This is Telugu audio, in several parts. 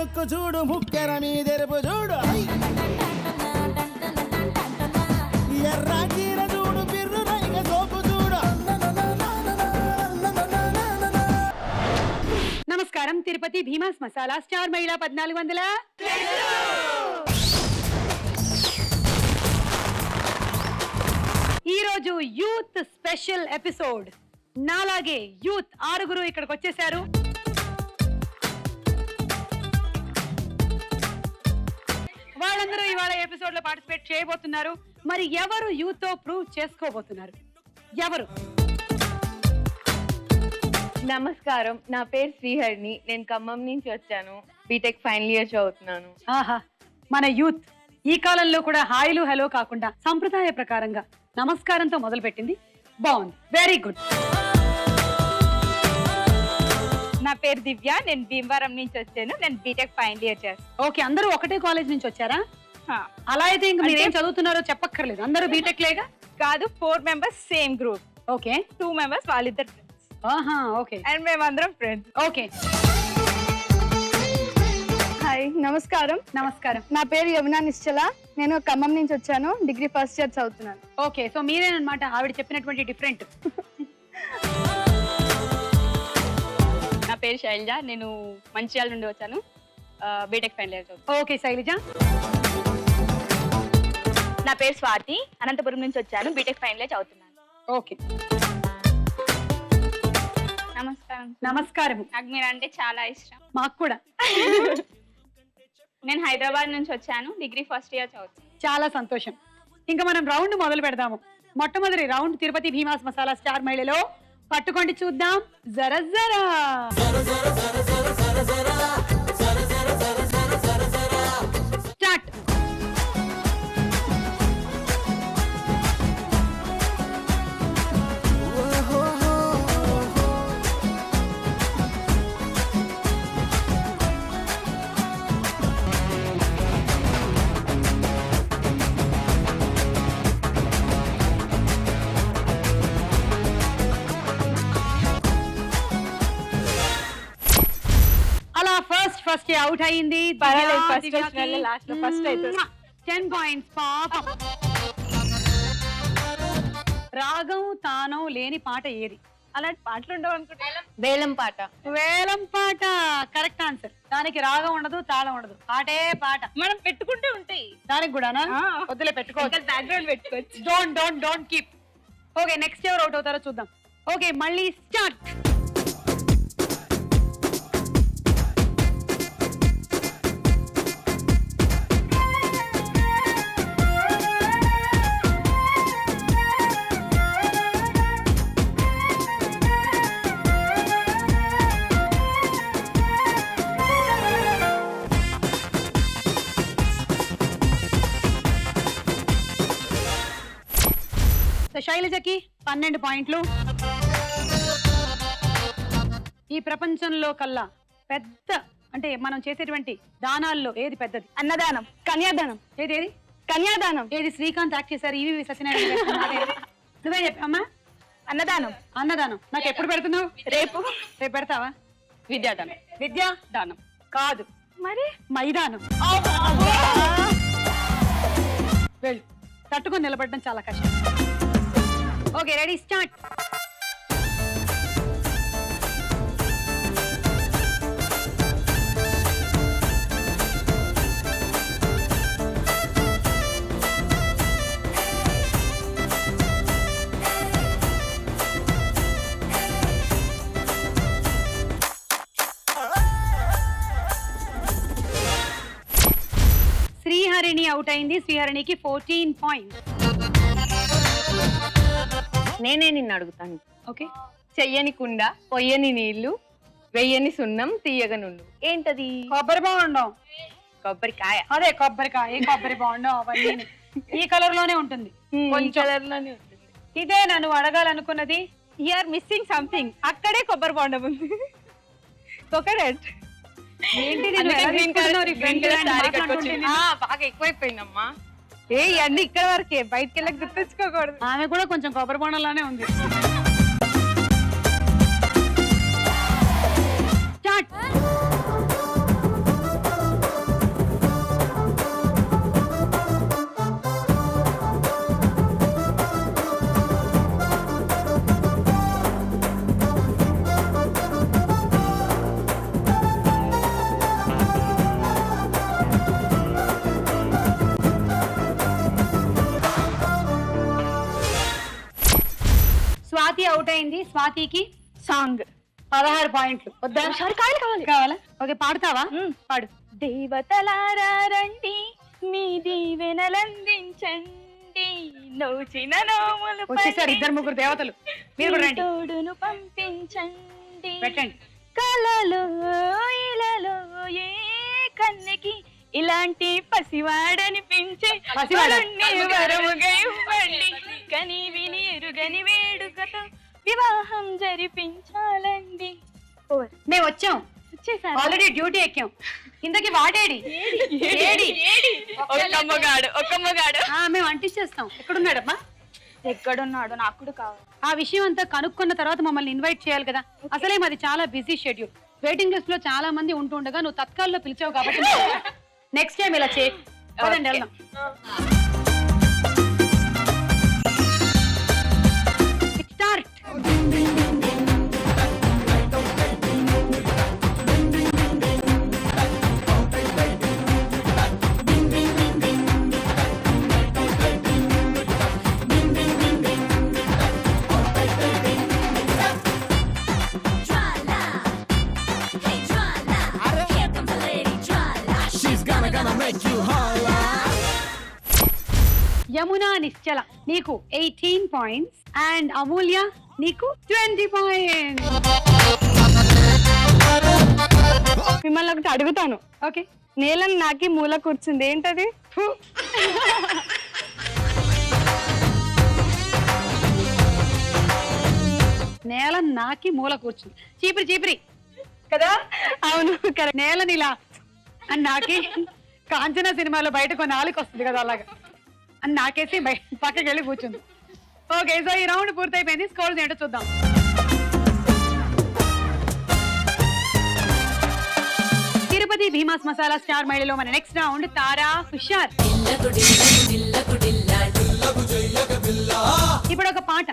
ముక్కు చూడు ముక్కెర మీదెరుపు చూడు ఎర్ర చీర చూడు బిర్రు రైగ సోపు చూడు. నమస్కారం. తిరుపతి భీమాస్ మసాలా స్టార్ మహిళా 1400 ఈ రోజు యూత్ స్పెషల్ ఎపిసోడ్. నాలాగే యూత్ 6 ఇక్కడికి వచ్చేసారు. వాళ్ళందరూ ఇవాళ ఎపిసోడ్ లో పార్టిసిపేట్ చేయబోతున్నారు. మరి ఎవరు యూత్ తో ప్రూవ్ చేసుకోబోతున్నారు? ఎవరు? నమస్కారం, నా పేరు శ్రీహరిణి. నేను ఖమ్మం నుంచి వచ్చాను. బీటెక్ ఫైనల్ ఇయర్ చదువుతున్నాను. ఆహా, మన యూత్ ఈ కాలంలో కూడా హాయిలు హలో కాకుండా సంప్రదాయ ప్రకారంగా నమస్కారంతో మొదలు పెట్టింది. బాగుంది, వెరీ గుడ్. నా పేరు దివ్య. నేను భీమవరం నుంచి వచ్చాను. నేను బీటెక్ ఫైనల్ ఇయర్ చేస్తాను. ఓకే, అందరూ ఒకటే కాలేజ్ నుంచి వచ్చారా? అలా అయితే ఇంకా మీరు ఏం చదువుతున్నారో చెప్పక్కర్లేదు, అందరూ బీటెక్ లేగా. కాదు, 4 members same group. Okay, 2 members వాళ్ళిద్దరు ఫ్రెండ్స్. ఆహా, ఓకే. అండ్ మేమందరం ఫ్రెండ్స్. ఓకే, హాయ్, నమస్కారం. నమస్కారం. నా పేరు యమునా నిశ్చల. నేను ఖమ్మం నుంచి వచ్చాను. డిగ్రీ ఫస్ట్ ఇయర్ చదువుతున్నాను. ఓకే, సో మీరేనమాట ఆవిడ చెప్పినటువంటి డిఫరెంట్. నా పేరు శైలజ. నేను మంచిర్యాల నుండి వచ్చాను. బీటెక్ ఫైనల్ ఇయర్ చదువుతాను. ఓకే శైలజ. నా పేరు స్వాతి. అనంతపురం నుంచి వచ్చాను. బీటెక్ ఫైనల్ ఇయర్ చదువుతున్నాను. ఓకే, నమస్కారం. నమస్కారం. నాకు మీరంటే చాలా ఇష్టం. మాకు కూడా. నేను హైదరాబాద్ నుంచి వచ్చాను. డిగ్రీ ఫస్ట్ ఇయర్ చదువుతాను. చాలా సంతోషం. ఇంకా మనం రౌండ్ మొదలు పెడదాము. మొట్టమొదటి రౌండ్ తిరుపతి భీమాస్ మసాలా స్టార్ మహిళలో పట్టుకోండి చూద్దాం. జర జరా స్టార్ట్. అలా ఫస్ట్ అవుట్ అయింది. 10 points. పాపం. రాగం తానం లేని పాట ఏది? అలాంటి పాటలు ఉండవు అనుకుంటా. వేలం పాట. వేలం పాట కరెక్ట్ ఆన్సర్. దానికి రాగం ఉండదు, తాళం ఉండదు, పాటే పాట. మనం పెట్టుకుంటే ఉంటాయి. దానికి కూడానా? వద్దులే, పెట్టుకోవచ్చు. బ్యాక్గ్రౌండ్ పెట్టుకోవచ్చు. Don't keep. ఓకే, నెక్స్ట్ ఎవరు అవుట్ అవుతారో చూద్దాం. ఓకే, మళ్ళీ స్టార్ట్. శైలజకి 12 పాయింట్లు. ఈ ప్రపంచంలో కల్లా పెద్ద అంటే మనం చేసేటువంటి దానాల్లో ఏది పెద్దది? అన్నదానం. కన్యాదానం. ఏది? కన్యాదానం. ఏది? శ్రీకాంత్ యాక్ట్ చేశారు, ఈవి సత్యనారాయణ. నువ్వే చెప్పమ్మా. అన్నదానం. నాకు ఎప్పుడు పెడుతున్నావు? రేపు పెడతావా? విద్యాదానం. విద్యా దానం కాదు, మరి మైదానం. వెళ్ళు, తట్టుకొని నిలబడడం చాలా కష్టం. Okay, ready, start. Sriharini out అయింది. శ్రీహరిణికి 14 పాయింట్స్. నేనే నిన్ను అడుగుతాను. ఓకే. చెయ్యని కుండ, పొయ్యని నీళ్లు, వెయ్యని సున్నం, తీయగ నుండు. ఏంటది? కొబ్బరి బొండం. కొబ్బరికాయ. అదే కొబ్బరికాయ, కొబ్బరి బొండం అవన్నీ ఈ కలర్ లోనే ఉంటుంది. కొంచెం కలర్ లోనే ఉంటుంది. ఇదే నన్ను అడగాలనుకున్నది. You're missing something. అక్కడే కొబ్బరి బొండం ఉంది. కోకోనట్. బాగా ఎక్కువైపోయిందమ్మా. అన్ని ఇక్కడ వరకే, బయటకి వెళ్ళక గుర్తుంచుకోకూడదు. ఆమె కూడా కొంచెం కొబ్బరి బొండంలానే ఉంది. స్టార్ట్. అవుట్ అయింది. స్వాతికి సాంగ్ 16 పాయింట్లు. వద్దా? కావాలి కావాలా? ఓకే, పాడతావా? పాడు. దేవతలారా రండి, మీ దీవెనలందించండి, నోచిన నోములు వచ్చేసారు ఇద్దరు ముగ్గురు దేవతలు. మీరు కూడా రండి. తోడును పంపించండి. పెట్టండి. కలలో ఇలలో ఏ కన్నెకి ఇలాంటి పసివాడనిపించే వరుణ్ణి వరముగా ఇవ్వండి, కని విని ఎరుగని వేడుకతో వివాహం జరిపించాలండి. మేము వచ్చాం, వచ్చేసారు. ఆల్రెడీ డ్యూటీ ఎక్కాం. ఇంతకి వాడేడి? ఒక్క మగాడు. మేము అంటించేస్తాం. ఎక్కడున్నాడమ్మా? ఎక్కడున్నాడు? నాకు కూడా కావాలి. ఆ విషయం అంతా కనుక్కున్న తర్వాత మమ్మల్ని ఇన్వైట్ చేయాలి కదా. అసలే మాది చాలా బిజీ షెడ్యూల్. వెయిటింగ్ లిస్ట్ లో చాలా మంది ఉంటుండగా నువ్వు తత్కాల్లో పిలిచావు కాబట్టి నెక్స్ట్ టైం ఇలా చేయి. పదండి, వెళ్దాం. స్టార్ట్. యమునా నిశ్చల నీకు 18 పాయింట్స్ అండ్ అమూల్య నీకు 20 పాయింట్స్. మిమ్మల్ని ఒకటి అడుగుతాను. ఓకే. నేలని నాకి మూల కూర్చుంది, ఏంటది? నేల నాకి మూల కూర్చుంది. చీపిరి చీపిరి కదా? అవును, కరెక్ట్. నేల నీలా అని నాకి కాంచన సినిమాలో బయట కొన్ని నాలుగు వస్తుంది కదా, అలాగా అని నాకేసి పక్కకి వెళ్ళి కూర్చుంది. ఓకే, సో ఈ రౌండ్ పూర్తయిపోయింది. స్కోర్స్ ఏంటో చూద్దాం. తిరుపతి భీమాస్ మసాలా స్టార్ మహిళలో మన నెక్స్ట్ రౌండ్ తారా హుషార్. ఇప్పుడు ఒక పాట.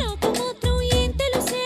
నాకు మాత్రం ఏం తెలుసే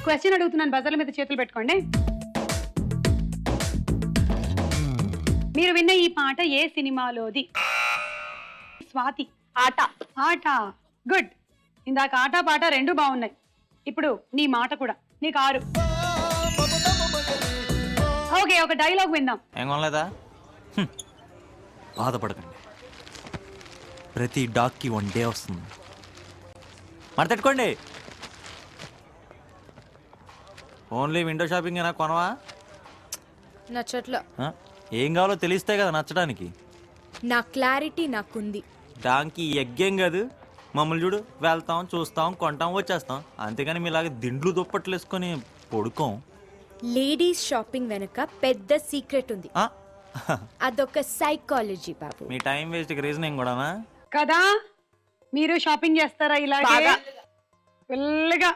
క్వశ్చన్ అడుగుతున్నాను, బజర్ల మీద చేతులు పెట్టుకోండి. మీరు విన్న ఈ పాట ఏ సినిమాలోది? స్వాతి. ఆట. ఆట. గుడ్. ఇందాక ఆట పాట రెండు బాగున్నాయి. ఇప్పుడు నీ మాట కూడా. నీకు 6. ఓకే, ఒక డైలాగ్ విందాం. ఏం కొనలేదా? బాధపడకండి, ప్రతి డాక్కి 1 డే వస్తుంది. మరి తట్టుకోండి. ఓన్లీ విండో షాపింగ్ అయినా కొనవా? నచ్చట్లా. ఏం కావాలో తెలిస్తే కదా నచ్చడానికి. నా క్లారిటీ నాకుంది. డాంకి ఎగ్గేం కాదు. మమ్మల్ని చూడు, వెళ్తాం, చూస్తాం, కొంటాం, వచ్చేస్తాం. అంతేగాని మీలాగా దిండ్లు దుప్పట్లు వేసుకొని పడుకోం. లేడీస్ షాపింగ్ వెనక పెద్ద సీక్రెట్ ఉంది. అదొక సైకాలజీ బాబు. మీ టైం వేస్ట్ రీజనింగ్ కూడానా? కదా, మీరు షాపింగ్ చేస్తారా ఇలాగే ఫుల్గా?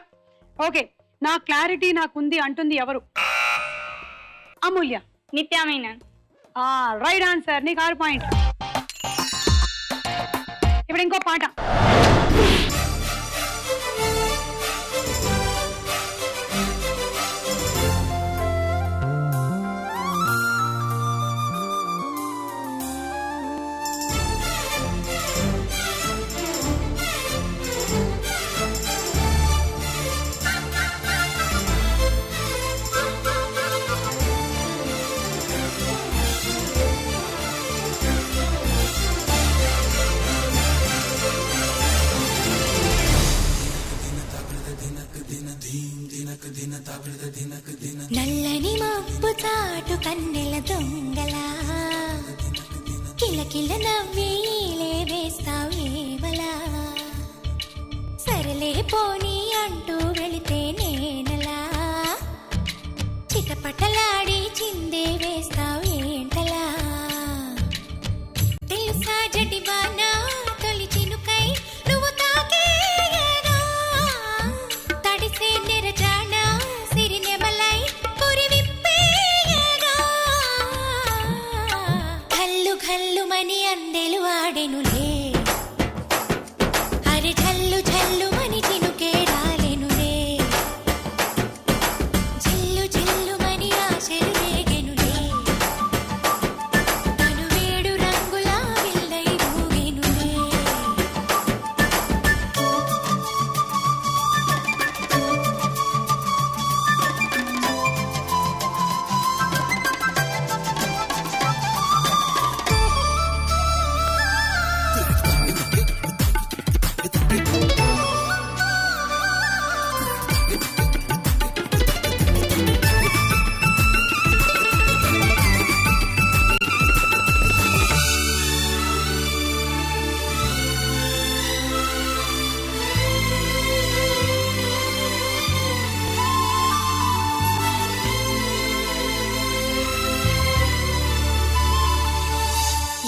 ఓకే, నా క్లారిటీ నాకుంది అంటుంది ఎవరు? అమూల్య. నిత్యమైన. Right answer. నీకు 6 పాయింట్. ఇప్పుడు ఇంకో పాట. నల్లని మబ్బు చాటు కన్నెల దొంగలా కిలకిల నవ్వేలే వేస్తావేవలా సరలే పోనీ అంటూ వెళితే నేనలా చిటపటలాడి చిందే వేస్తావేంటలా తెలుసా జడివానా తొలి చినుకై నువ్వు తాకేయనా తడిసే నిరజానా సిరినెమలై పురి విప్పేయనా ఘల్లు ఘల్లుమని అందెలు ఆడెనులే అరే ఝల్లు ఝల్లుమని చినుకే రాలెనులే జిల్లు జిల్లుమని ఆశలు రేగెనులే తను వేడు రంగులా విల్లై ఊగెనులే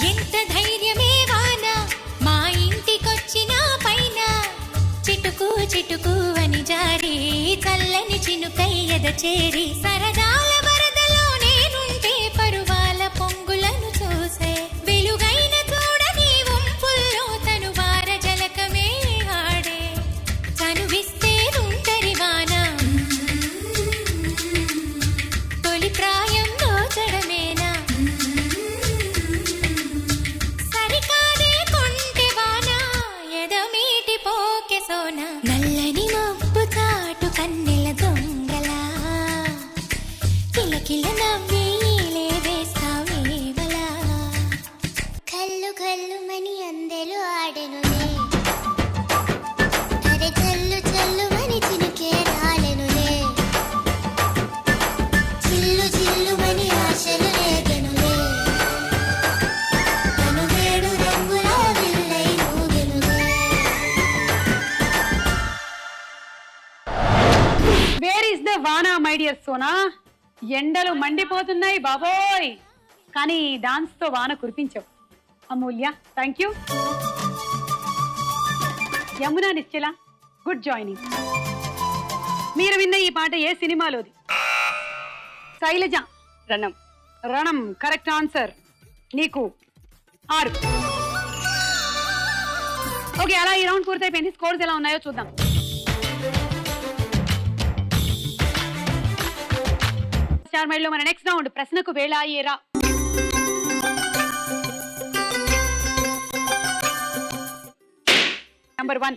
ఎంత ధైర్యమే వాన మా ఇంటికొచ్చిన పైన చిటుకు చిటుకు అని జారి చల్లని చినుకై ఎద చేరి సరదాల వరదలో నేనుంటే పరువాల పొంగులను చూసే వెలుగైన చూడని వంపుల్లో తను వార జలకమే ఆడే చనువిస్తే రుంటరి వాన తొలి ప్రాయం దోచడమేనా సరికాదే కొంటె వాన ఎదమీటి పోకె సోన నల్లని మబ్బు చాటు కన్నెల దొంగలా కిలకిల నవ్వేలే వేస్తావేవలా కల్లు కల్లుమని అందెలు ఆడెనులే అరే చల్లు చల్లుమని చినుకే రాలెనులే చిల్లు చిల్లుమని ఆశలు రేగెనులే తను వేడు రంగులా విల్లై ఊగెనులే వేర్ ఇస్ ద వానా మై డియర్ సోనా? ఎండలు మండిపోతున్నాయి బాబోయ్, కానీ డాన్స్ తో వాన కురిపించావు. Amulya, thank you. Yamuna Nischala, good joining. మీరు విన్న ఈ పాట ఏ సినిమాలోది? శైలజ. రణం. Ranam correct answer. నీకు 6. ఓకే, అలా ఈ రౌండ్ పూర్తయిపోయింది. స్కోర్స్ ఎలా ఉన్నాయో చూద్దాం. స్టార్ మైల్ లో మన నెక్స్ట్ రౌండ్ ప్రశ్నకు వేళ అయ్యేరా. నంబర్ 1.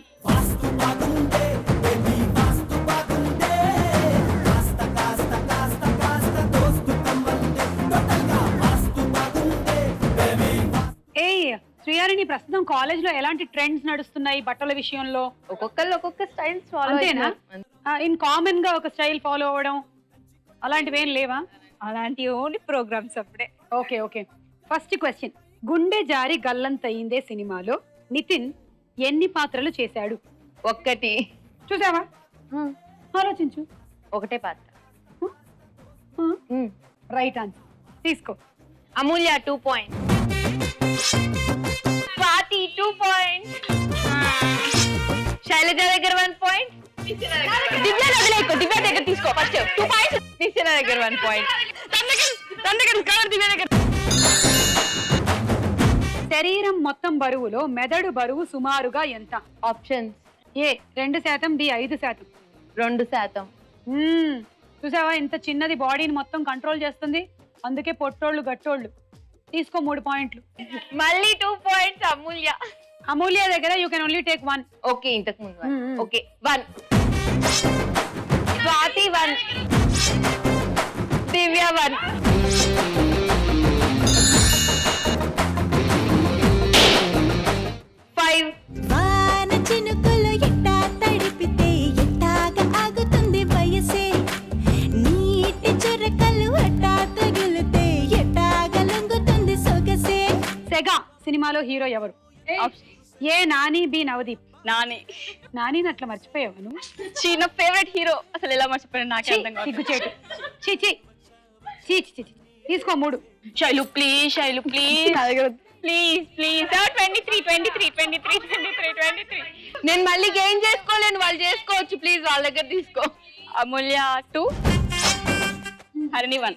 శ్రీయారిని ప్రస్తుతం కాలేజ్ లో ఎలాంటి ట్రెండ్స్ నడుస్తున్నాయి బట్టల విషయంలో? ఒక్కొక్కళ్ళు ఒక్కొక్క స్టైల్స్ ఫాలో అంతేనా? ఇన్ కామన్ గా ఒక స్టైల్ ఫాలో అవ్వడం అలాంటివి ఏం లేవా? అలాంటి ఓన్లీ ప్రోగ్రామ్స్ అప్పుడే. Okay okay. ఫస్ట్ క్వశ్చన్, గుండె జారి గల్లంతయిందే సినిమాలో నితిన్ ఎన్ని పాత్రలు చేశాడు? ఒక్కటి. చూసావా? ఆలోచించు. ఒకటే పాత్ర. Right answer. తీసుకో. అమూల్య 2 పాయింట్. స్వాతి 2 పాయింట్. శైలజ దగ్గర 1 పాయింట్. దివ్య దగ్గర తీసుకో ఫస్ట్ 2 పాయింట్స్. నిశ్చల దగ్గర 1 పాయింట్. దివ్య దగ్గర. శరీరం మొత్తం బరువులో మెదడు బరువు సుమారుగా ఎంత? ఆప్షన్స్: ఏ 2%, బి 5%. 2%. చూసావా ఇంత చిన్నది బాడీని మొత్తం కంట్రోల్ చేస్తుంది, అందుకే పొట్టోళ్ళు గట్టోళ్ళు. తీసుకో 3 పాయింట్లు. మళ్ళీ 2 పాయింట్స్ అమూల్య. అమూల్య దగ్గర you can only take 1. Okay, ఇంతకు ముందు ఓకే 1. స్వాతి 1. దివ్య 1. వాన చినుకులు ఎట్టా తడిపితే ఎట్టాగా ఆగుతుంది వయసే, నీటి చురకలు అట్టా తగిలితే ఎట్టాగా లొంగుతుంది సొగసే. సెగా సినిమాలో హీరో ఎవరు? ఏ నాని, బి నవదీప్. నాని. నానిని అట్లా మర్చిపోయావు నువ్వు? చిన్న ఫేవరెట్ హీరో. అసలు ఎలా మర్చిపోయాను నాకే అర్థం కాదు. సిగ్గుచేటు. చీ చీ చీ చీ. తీసుకో 3. Shailu please, Shailu please please please. 23. నేను మళ్ళీ గెయిన్ చేసుకోలేను, వాళ్ళు చేసుకోవచ్చు. ప్లీజ్ వాళ్ళ దగ్గర తీసుకో. అమూల్య 2, హరిణి 1.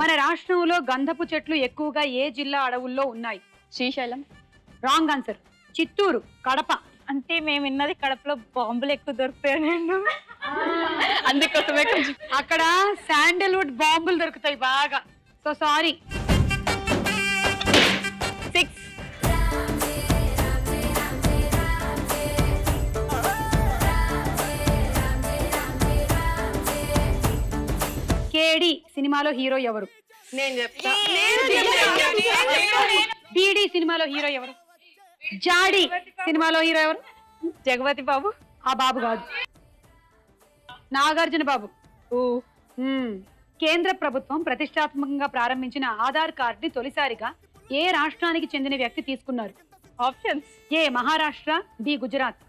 మన రాష్ట్రంలో గంధపు చెట్లు ఎక్కువగా ఏ జిల్లా అడవుల్లో ఉన్నాయి? శ్రీశైలం. Wrong answer. చిత్తూరు, కడప. అంటే మేము విన్నది కడపలో బాంబులు ఎక్కువ దొరుకుతాయని, అందుకోసమే కొంచెం. అక్కడ శాండల్వుడ్ బాంబులు దొరుకుతాయి బాగా. So sorry. 6. కేడి సినిమాలో హీరో ఎవరు? నేను చెప్తా. బీడి సినిమాలో హీరో ఎవరు? జాడి సినిమాలో హీరో ఎవరు? జగపతి బాబు. ఆ బాబు కాదు, నాగార్జున బాబు. కేంద్ర ప్రభుత్వం ప్రతిష్టాత్మకంగా ప్రారంభించిన ఆధార్ కార్డుని తొలిసారిగా ఏ రాష్ట్రానికి చెందిన వ్యక్తి తీసుకున్నారు? ఆప్షన్స్: ఏ మహారాష్ట్ర, బి గుజరాత్.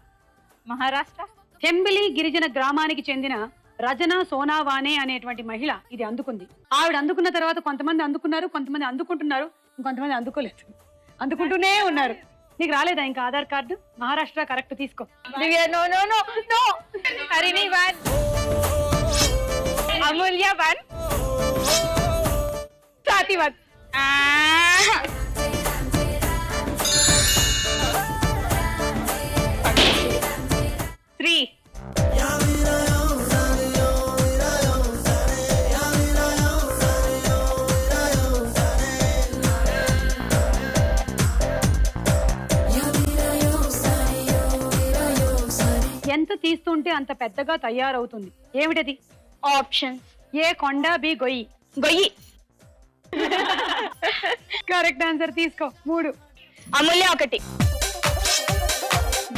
మహారాష్ట్ర. హెంబిలి గిరిజన గ్రామానికి చెందిన రజనా సోనావానే అనేటువంటి మహిళ ఇది అందుకుంది. ఆవిడ అందుకున్న తర్వాత కొంతమంది అందుకున్నారు, కొంతమంది అందుకుంటున్నారు, ఇంకొంతమంది అందుకోలేదు, అందుకుంటూనే ఉన్నారు. నీకు రాలేదా ఇంకా ఆధార్ కార్డు? మహారాష్ట్ర కరెక్ట్. తీసుకో. Divya no no no no. Harini 1. Amulya 1. Swathi 1. 3. ఎంత తీస్తుంటే అంత పెద్దగా తయారవుతుంది, ఏమిటది? ఆప్షన్స్: ఏ కొండ, బి గొయ్యి. గొయ్యి. Correct answer. తీసుకో 3. అమూల్య 1.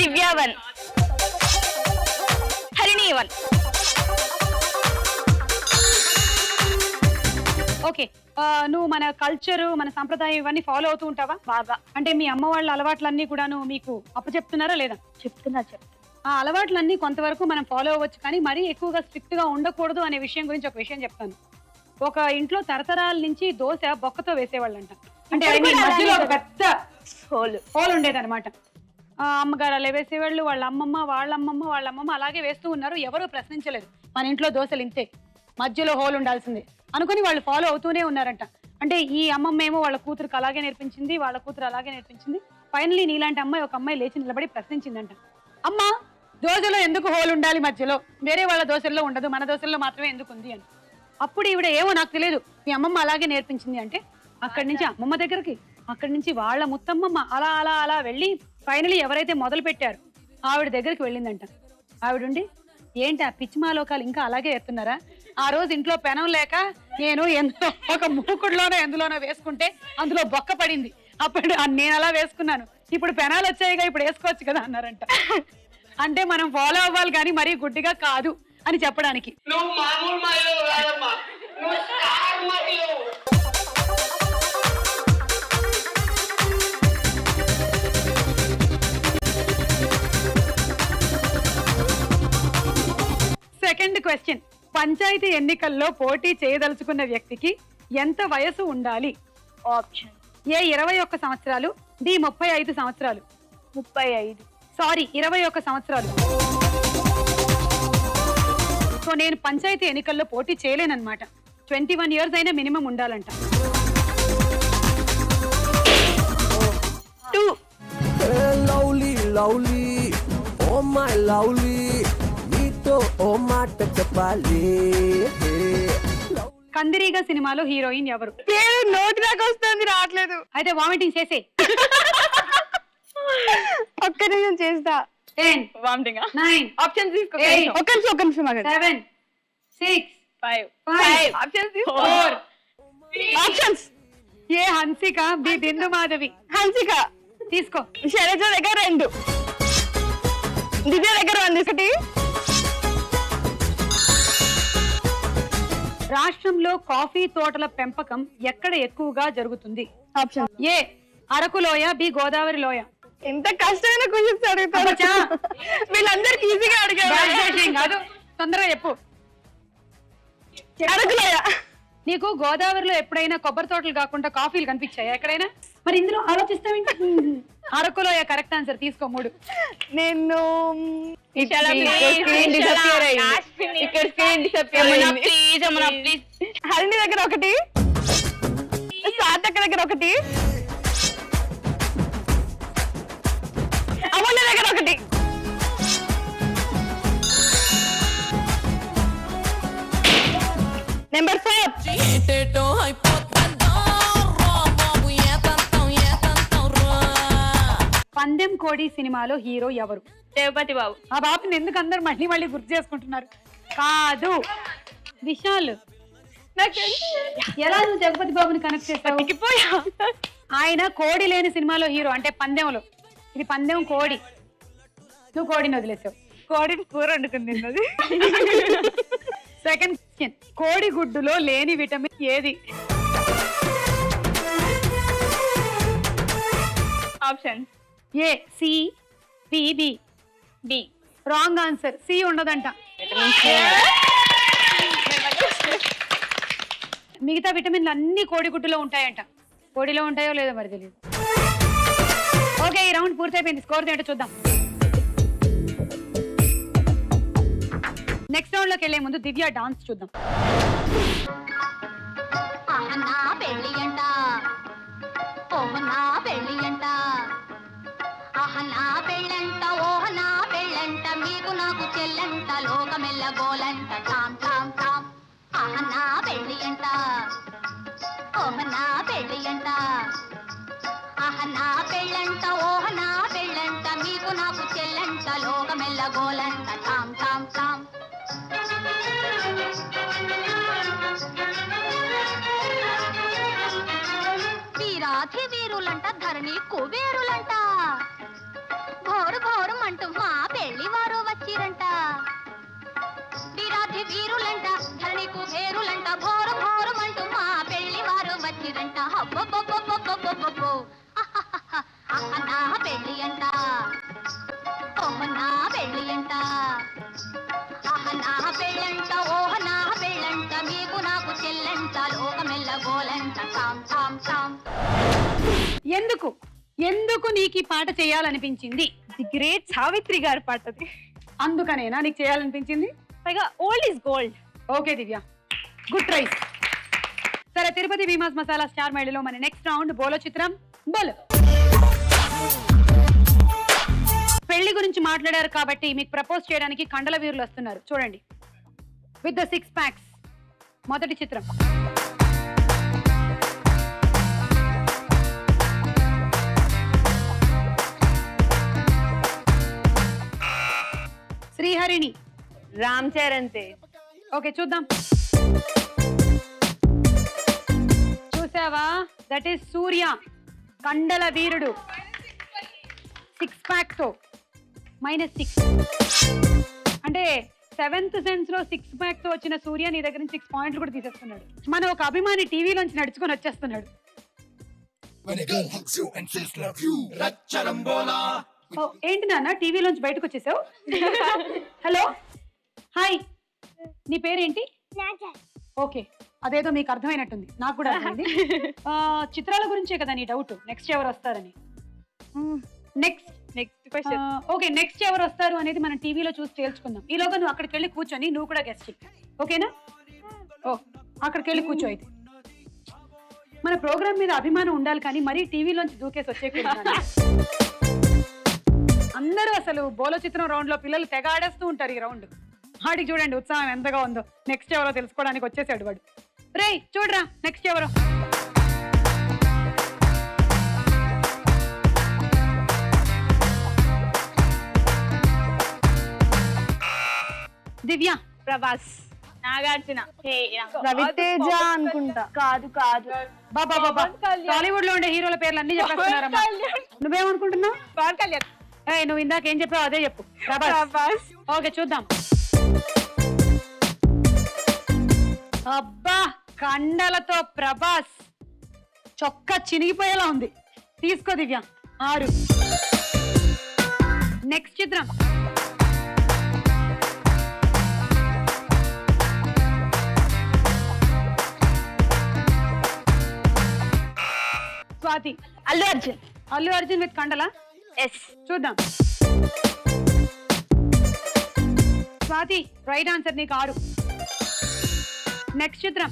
దివ్య 1. హరిణి 1. ఓకే, నువ్వు మన కల్చర్, మన సంప్రదాయం ఇవన్నీ ఫాలో అవుతూ ఉంటావా? బాగా. అంటే మీ అమ్మ వాళ్ళ అలవాట్లన్నీ కూడాను మీకు అప్పచెప్తున్నారా లేదా? చెప్తున్నా. ఆ అలవాట్లన్నీ కొంతవరకు మనం ఫాలో అవ్వచ్చు, కానీ మరీ ఎక్కువగా స్ట్రిక్ట్ గా ఉండకూడదు అనే విషయం గురించి ఒక విషయం చెప్తాను. ఒక ఇంట్లో తరతరాల నుంచి దోశ బొక్కతో వేసేవాళ్ళంట. అంటే మధ్యలో ఒక పెద్ద హోల్ ఉండేదన్నమాట. అమ్మగారు అలా వేసేవాళ్ళు, వాళ్ళ అమ్మమ్మ, వాళ్ళ అమ్మమ్మ అలాగే వేస్తూ ఉన్నారు. ఎవరూ ప్రశ్నించలేదు, మన ఇంట్లో దోశలు ఇంతే, మధ్యలో హోల్ ఉండాల్సిందే అనుకుని వాళ్ళు ఫాలో అవుతూనే ఉన్నారంట. అంటే ఈ అమ్మమ్మ ఏమో వాళ్ళ కూతురుకి అలాగే నేర్పించింది, వాళ్ళ కూతురు అలాగే నేర్పించింది. ఫైనలీ నీలాంటి అమ్మాయి, ఒక అమ్మాయి లేచి నిలబడి ప్రశ్నించిందంట, అమ్మా దోశలో ఎందుకు హోల్ ఉండాలి మధ్యలో, వేరే వాళ్ళ దోశల్లో ఉండదు, మన దోశల్లో మాత్రమే ఎందుకు ఉంది అని. అప్పుడు ఈవిడ ఏమో నాకు తెలియదు, మీ అమ్మమ్మ అలాగే నేర్పించింది అంటే అక్కడి నుంచి అమ్మమ్మ దగ్గరికి, అక్కడి నుంచి వాళ్ళ ముత్తమ్మమ్మ అలా అలా అలా వెళ్ళి ఫైనలీ ఎవరైతే మొదలు పెట్టారు ఆవిడ దగ్గరికి వెళ్ళిందంట. ఆవిడుండి ఏంటి ఆ పిచ్చిమాలోకాలు ఇంకా అలాగే ఎత్తున్నారా, ఆ రోజు ఇంట్లో పెనం లేక నేను ఎందులో ఒక మూకుడులోనో ఎందులోనో వేసుకుంటే అందులో బొక్క పడింది, అప్పుడు నేను అలా వేసుకున్నాను, ఇప్పుడు పెనాలు వచ్చాయిగా ఇప్పుడు వేసుకోవచ్చు కదా అన్నారంట. అంటే మనం ఫాలో అవ్వాలి కానీ మరీ గుడ్డిగా కాదు అని చెప్పడానికి. సెకండ్ క్వశ్చన్, పంచాయతీ ఎన్నికల్లో పోటీ చేయదలుచుకున్న వ్యక్తికి ఎంత వయసు ఉండాలి? ఆప్షన్ ఏ 21 సంవత్సరాలు, డి 35 సంవత్సరాలు. 35. సారీ 21 సంవత్సరాలు. సో నేను పంచాయతీ ఎన్నికల్లో పోటీ చేయలేనన్నమాట. 21 years అయినా మినిమం ఉండాలంట. 2. Lovely lovely oh my lovely నీతో ఓ మాట చెప్పాలి. కందిరీగా సినిమాలో హీరోయిన్ ఎవరు? పేరు నోటి దాకా వస్తుంది, రావట్లేదు. అయితే వామిటింగ్ చేసే. ఒక్క నిమిషం చేస్తా. 10 వామిటింగ్ 9 ఆప్షన్ తీసుకో. ఒక్క నిమిషం 7 6 5 5 ఆప్షన్ తీసుకో. 4 ఆప్షన్స్. ఏ హన్సిక, బి బిందు మాధవి. హన్సిక, తీసుకో. శైలజ దగ్గర 2, దివ్య దగ్గర 1. రాష్ట్రంలో కాఫీ తోటల పెంపకం ఎక్కడ ఎక్కువగా జరుగుతుంది? ఆప్షన్. ఏ అరకు లోయ, బి గోదావరి లోయ. ఎంత కష్టమైన క్వశ్చన్స్ అడుగుతారు. అబ్బచ్చా. వీళ్ళందరికి ఈజీగా అడిగారు. కాదు, తొందరగా చెప్పు. అడగలేదా? నీకు గోదావరిలో ఎప్పుడైనా కొబ్బరి తోటలు కాకుండా కాఫీలు కనిపించాయా ఎక్కడైనా? మరి ఇందులో ఆలోచిస్తావేంటి? అరకులోయ కరెక్ట్ ఆన్సర్, తీసుకో 3. నేను హరిణి దగ్గర 1, సార్థక్ దగ్గర 1, అమూల్య దగ్గర 1. నెంబర్ 4. పందెం కోడి సినిమాలో హీరో ఎవరు? జగపతి బాబు. ఆ బాబుని ఎందుకు అందరు మళ్ళీ మళ్ళీ గుర్తు చేసుకుంటున్నారు? కాదు, విశాల్. ఎలా నువ్వు జగపతి బాబుని కనెక్ట్ చేస్తావు? ఆయన కోడి లేని సినిమాలో హీరో, అంటే పందెంలో. ఇది పందెం కోడి, నువ్వు కోడిని వదిలేసావు. కోడిని కూర వండుకుంది. సెకండ్ క్వశ్చన్, కోడి గుడ్డులో లేని విటమిన్ ఏది? Option A C, B B. D. Wrong answer, C ఉండదంట. మిగతా విటమిన్లు అన్ని కోడిగుడ్డులో ఉంటాయంట. కోడిలో ఉంటాయో లేదో మరి తెలియదు. ఓకే, ఈ రౌండ్ పూర్తయిపోయింది. స్కోర్ ఏంటో చూద్దాం. నెక్స్ట్ రౌండ్ లోకి వెళ్లే ముందు దివ్య డాన్స్ చూద్దాం. మీకు నాకు చెల్లంట లోకమెల్ల గోలంట టామ్ టామ్ టామ్. ఆహనా పెళ్ళి అంట, ఓహనా పెళ్ళి అంట, ఆహనా పెళ్ళంట, ఓహనా పెళ్ళంట, మీకు నాకు చెల్లంట లోకమెల్ల గోలంట టామ్ టామ్ టామ్. వీరాధి వీరులంట, ధరణి కుబేరులంట, ఘోరు ఘోరుమంటూ మా పెళ్లి వారు వచ్చిరంట. వీరాధి వీరులంట, ధరణి కుబేరులంట, ఘోరు ఘోరుమంటూ మా పెళ్లి వారు వచ్చిరంట. హబ్బబ్బబ్బబ్బబ్బబ్బబ్బో నా పెళ్లి అంట, ఓహ నా పెళ్లి అంట, ఆహ నా పెళ్ళంట, ఓహ నా పెళ్ళంట, మీకు నాకు చెల్లంట లోకమెల్ల గోలంట టామ్ టామ్ టామ్. ఎందుకు ఎందుకు నీకు ఈ పాట చేయాలనిపించింది? ది గ్రేట్ సావిత్రి గారి పాటది. అందుకనేనా నీకు చేయాలనిపించింది? పైగా old is gold. Okay Divya, good try. సరే, తిరుపతి భీమాస్ మసాలా స్టార్ మైళ్ళలో మన నెక్స్ట్ రౌండ్ బోలో చిత్రం. బోలో పెళ్లి గురించి మాట్లాడారు కాబట్టి మీకు ప్రపోజ్ చేయడానికి కండల వీరులు వస్తున్నారు. చూడండి, విత్ ద 6 packs. మొదటి చిత్రం. శ్రీహరిణి. రామ్ చరణ్ తేజ్. ఓకే, చూద్దాం. చూసావా, దట్ ఈస్ సూర్య, కండల వీరుడు. 6 pack తో -6. అంటే 7th సెన్స్ లో 6 pack తో వచ్చిన సూర్య నీ దగ్గర నుంచి 6 పాయింట్లు కూడా తీసేస్తున్నాడు. మన ఒక అభిమాని టీవీలోంచి నడుచుకొని వచ్చేస్తున్నాడు. ఏంటి నాన్న టీవీలోంచి బయటకు వచ్చేసావు? హలో, హాయ్, నీ పేరేంటి? ఓకే, అదేదో మీకు అర్థమైనట్టుంది. నాకు కూడా అర్థమైంది. చిత్రాల గురించే కదా నీ డౌట్, నెక్స్ట్ ఎవరు వస్తారని. Next question. ఓకే, నెక్స్ట్ ఎవరు వస్తారు అనేది మనం టీవీలో చూసి తేల్చుకుందాం. ఈలోగా నువ్వు అక్కడికి వెళ్ళి కూర్చొని నువ్వు కూడా గెస్ట్ చెయ్యి. ఓకేనా? ఓ, అక్కడికి వెళ్ళి కూర్చో. అయితే మన ప్రోగ్రామ్ మీద అభిమానం ఉండాలి, కానీ మరీ టీవీలోంచి దూకేసి వచ్చేకూడదు. అందరూ అసలు బోలో చిత్రం రౌండ్ లో పిల్లలు తెగ ఆడేస్తూ ఉంటారు. ఈ రౌండ్ వాడికి చూడండి ఉత్సాహం ఎంతగా ఉందో. నెక్స్ట్ ఎవరో తెలుసుకోవడానికి వచ్చేసాడు వాడు. రే చూడరా, నెక్స్ట్ ఎవరో. దివ్య. ప్రభాస్. నాగార్జున. రవితేజ అనుకుంటా. కాదు కాదు. బాబా బాబా, టాలీవుడ్ లో ఉండే హీరోల పేర్లు అన్ని చెప్పేస్తున్నారమ్మా. నువ్వేమనుకుంటున్నావు? పవన్ కళ్యాణ్. నువ్వు ఇందాక ఏం చెప్పావు అదే చెప్పు. ప్రభాస్. ఓకే, చూద్దాం. అబ్బా, కండలతో ప్రభాస్. చొక్కా చినిగిపోయేలా ఉంది. తీసుకో దివ్య, 6. నెక్స్ట్ చిత్రం. స్వాతి. అల్లు అర్జున్. అల్లు అర్జున్ విత్ కండల. ఎస్. చూద్దాం. స్వాతి, రైట్ ఆన్సర్, నీకు 6. నెక్స్ట్ చిత్రం.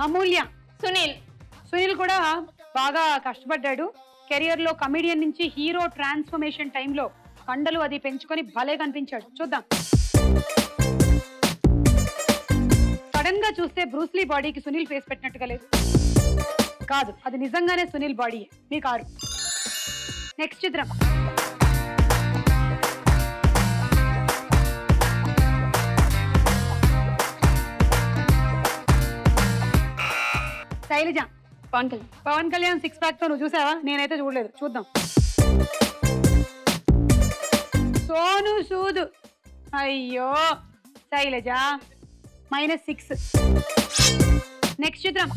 అమూల్య. సునీల్. సునీల్ కూడా బాగా కష్టపడ్డాడు. కెరియర్ లో కమిడియన్ నుంచి హీరో ట్రాన్స్ఫర్మేషన్ టైంలో కండలు అది పెంచుకొని భలే కనిపించాడు. చూద్దాం. సడన్ గా చూస్తే బ్రూస్లీ బాడీకి సునీల్ ఫేస్ పెట్టినట్టుగా లేదు. కాదు, అది నిజంగానే సునీల్ బాడీ. మీకు 6. నెక్స్ట్ చిత్రం. శైలజ. పవన్ కళ్యాణ్. పవన్ కళ్యాణ్ 6 pack తో నువ్వు చూసావా? నేనైతే చూడలేదు. చూద్దాం. సోను సూద్. అయ్యో, శైలజ -6. నెక్స్ట్ చిత్రం.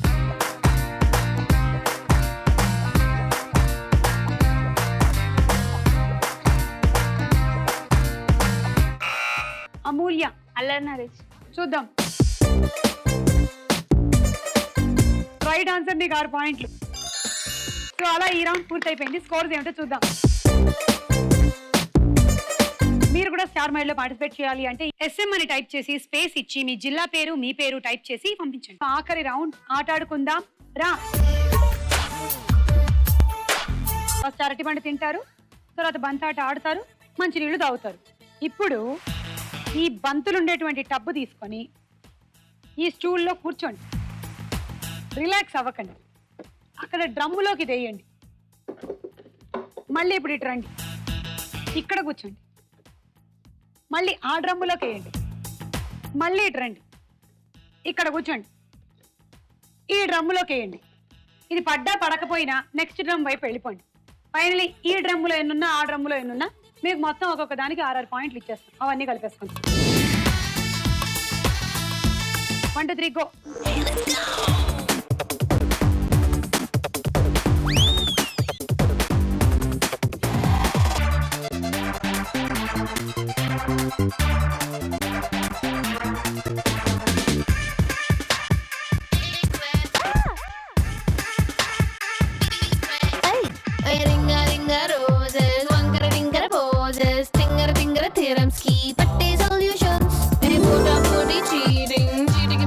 అమూల్య. అల్లరి నరేష్. చూద్దాం. రైట్ ఆన్సర్, నీకు 6 పాయింట్లు. సో అలా ఈ రౌండ్ పూర్తయిపోయింది. స్కోర్స్ ఏమిటో చూద్దాం. మీరు కూడా స్టార్ మైల్ లో పార్టిసిపేట్ చేయాలి అంటే SM అని టైప్ చేసి స్పేస్ ఇచ్చి మీ జిల్లా పేరు, మీ పేరు టైప్ చేసి పంపించండి. ఆఖరి రౌండ్ ఆటాడుకుందాం రా. ఫస్ట్ అరటిపండు తింటారు, తర్వాత బంతాట ఆడతారు, మంచి నీళ్లు తాగుతారు. ఇప్పుడు ఈ బంతులు ఉండేటువంటి టబ్బు తీసుకొని ఈ స్టూల్లో కూర్చోండి. రిలాక్స్ అవ్వకండి. అక్కడ డ్రమ్ములోకి వేయండి. మళ్ళీ ఇప్పుడు ఇటు రండి, ఇక్కడ కూర్చోండి. మళ్ళీ ఆ డ్రమ్ములోకి వేయండి. మళ్ళీ ఇటు రండి, ఇక్కడ కూర్చోండి. ఈ డ్రమ్ములోకి వేయండి. ఇది పడ్డా పడకపోయినా నెక్స్ట్ డ్రమ్ వైపు వెళ్ళిపోండి. ఫైనలీ ఈ డ్రమ్ములో ఎన్నున్నా ఆ డ్రమ్ములో ఎన్నున్నా మీకు మొత్తం ఒక్కొక్క దానికి 6 పాయింట్లు ఇచ్చేస్తాం. అవన్నీ కలిపేసుకోండి. 1 2 3 go. Theorems, key, but they solutions. They put up for the cheating, cheating,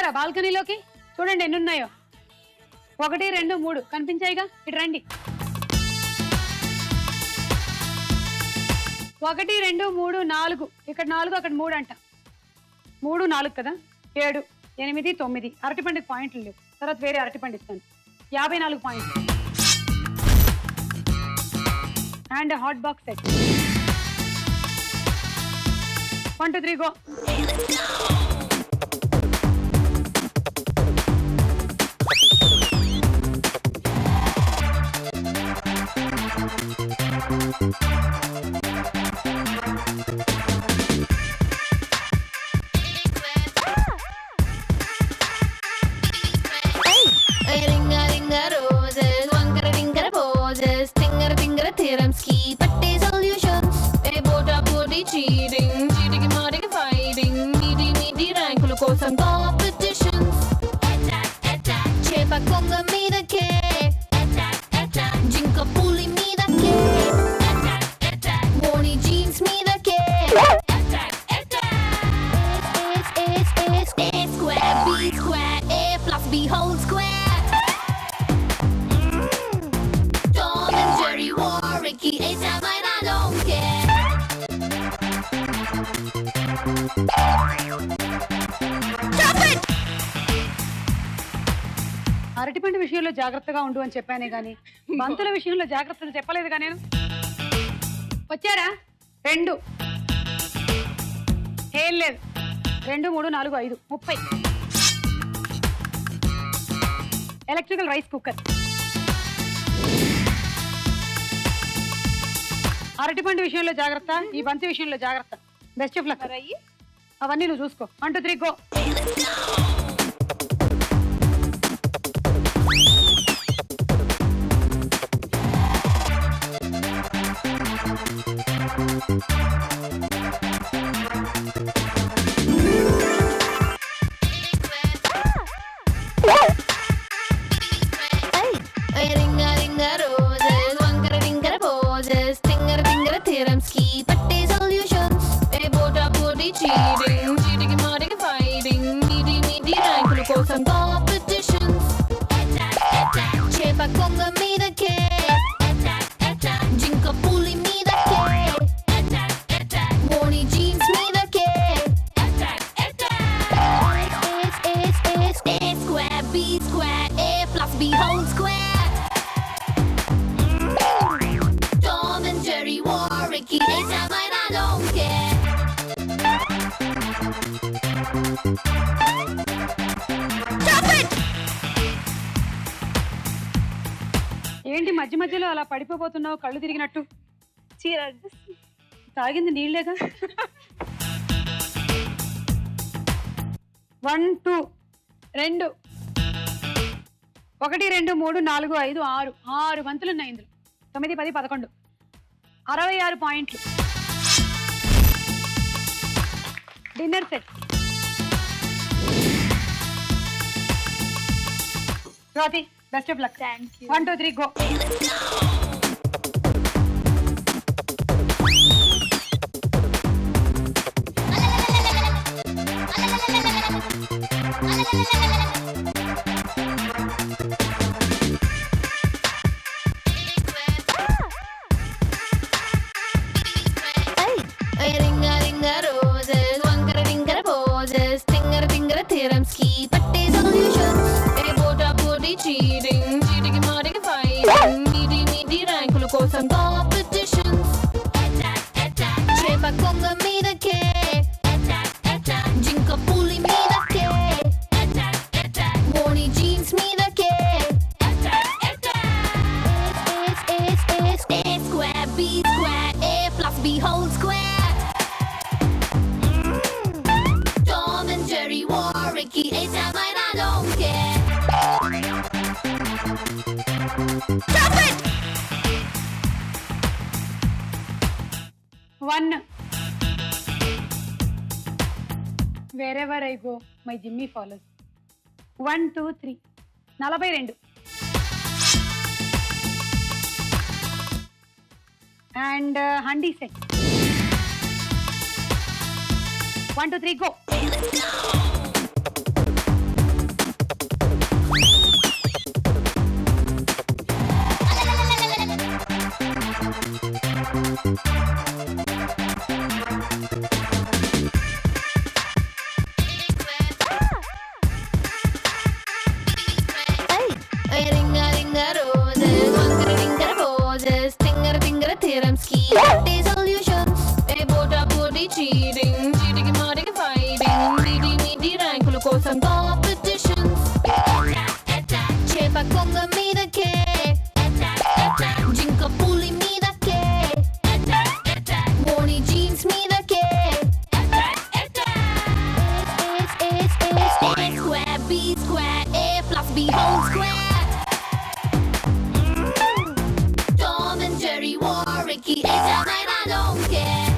వచ్చారా బాల్కనీలోకి? చూడండి ఎన్ని ఉన్నాయో. 1 2 3 కనిపించాయిగా. ఇటు రండి. 1 2 3 4. ఇక్కడ 4 అక్కడ 3 అంట. 3 4 కదా. 7 8 9. అరటిపండుకి పాయింట్లు లేవు. తర్వాత వేరే అరటిపండు ఇస్తాను. 54 పాయింట్లు. And hot box set. 1 2 3 go. అరటిపండు విషయంలో జాగ్రత్తగా ఉండు అని చెప్పానే గాని బంతుల విషయంలో జాగ్రత్తలు చెప్పలేదుగా నేను. వచ్చారా? 2 ఏం లేదు. 2 3 4 5 30. Electrical rice cooker. అరటిపండు విషయంలో జాగ్రత్త, ఈ బంతి విషయంలో జాగ్రత్త. Best of luck. అవన్నీ నువ్వు చూసుకో. 1 2 3 గో. ఏంటి మధ్య మధ్యలో అలా పడిపోతున్నావు కళ్ళు తిరిగినట్టు? చీర తాగింది నీళ్ళేగా. 1 2 2 1 2 3 4 5 6 6 బంతులు ఉన్నాయి ఇందులో. 9 10 11 66 పాయింట్లు. Dinner set. Swathi best of luck. 1 2 3 go. Wherever I go, my Jimmy follows. 1 2 3 42. And handi set. 1 2 3 go. పట్టే సొల్యూషన్స్ ఏ బోటా పోటీ చీటింగ్ చీటికి మాటికి ఫైటింగ్ నీటి నీటి ర్యాంకుల కోసం కాంపిటీషన్స్ చేప కొంగ మీదకే జింక పులి మీదకే మోని జీన్స్ మీదకే square b square a plus b whole square Tom and Jerry war Ricky it's a night I don't care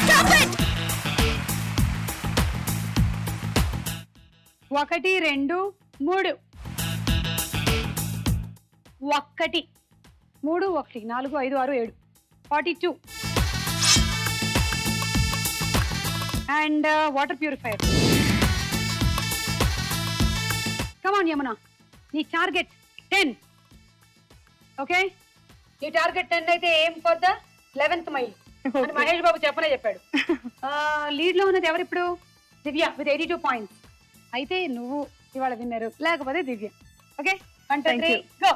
Stop it 1 2 3 1 3 1 4 5 6 7 42 and water purifier. Come on Yamuna, నీ టార్గెట్ 10. ఓకే, నీ టార్గెట్ 10 అయితే ఏం ఫర్ ద 11th మైల్ అని మహేష్ బాబు చెప్పాడు. లీడ్ లో ఉన్నది ఎవరు ఇప్పుడు? దివ్య విత్ 82 పాయింట్స్. అయితే నువ్వు ఇవాళ విన్నరు, లేకపోతే దివ్య. Okay, 1 2 3 go.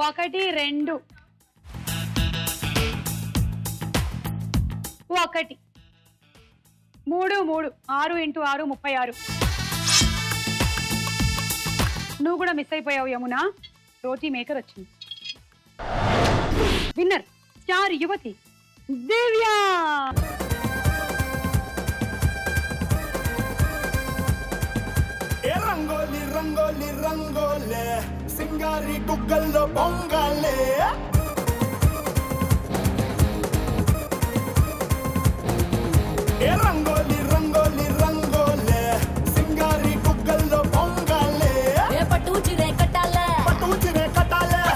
ఒకటి రెండు 1 3 3 6 × 6 36. నువ్వు కూడా మిస్ అయిపోయావు యమున. రోటీ మేకర్ వచ్చింది. విన్నర్ స్టార్ యువతి దివ్య. రంగోలి రంగోలి రంగోలే సింగారి గుగ్గల్లో బొంగాలే రంగోలి రంగోలి రంగోలే సింగారి గుగ్గల్లో బొంగాలే పట్టు చిరే కట్టాలే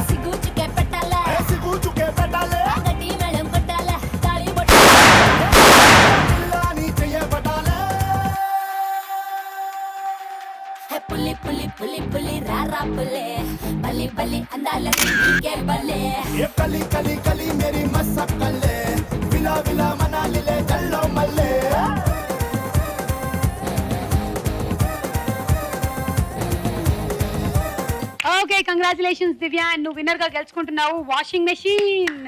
సిగూచుకే పెట్టాలే గట్టి మేళం కొట్టాలే తాళి పిల్లాని చెయ్యబడాలే పులి పులి పులి పులి రారా పులే బలి బలి అందాలకి నీకే బలే ఏ కలి కలి కలి మేరీ మసక్కలే విలా విలా మనాలిలే జల్లో మల్లే ఓకే, కంగ్రాచులేషన్స్ దివ్య, నువ్వు విన్నర్ గా గెలుచుకుంటున్నావు వాషింగ్ మెషిన్.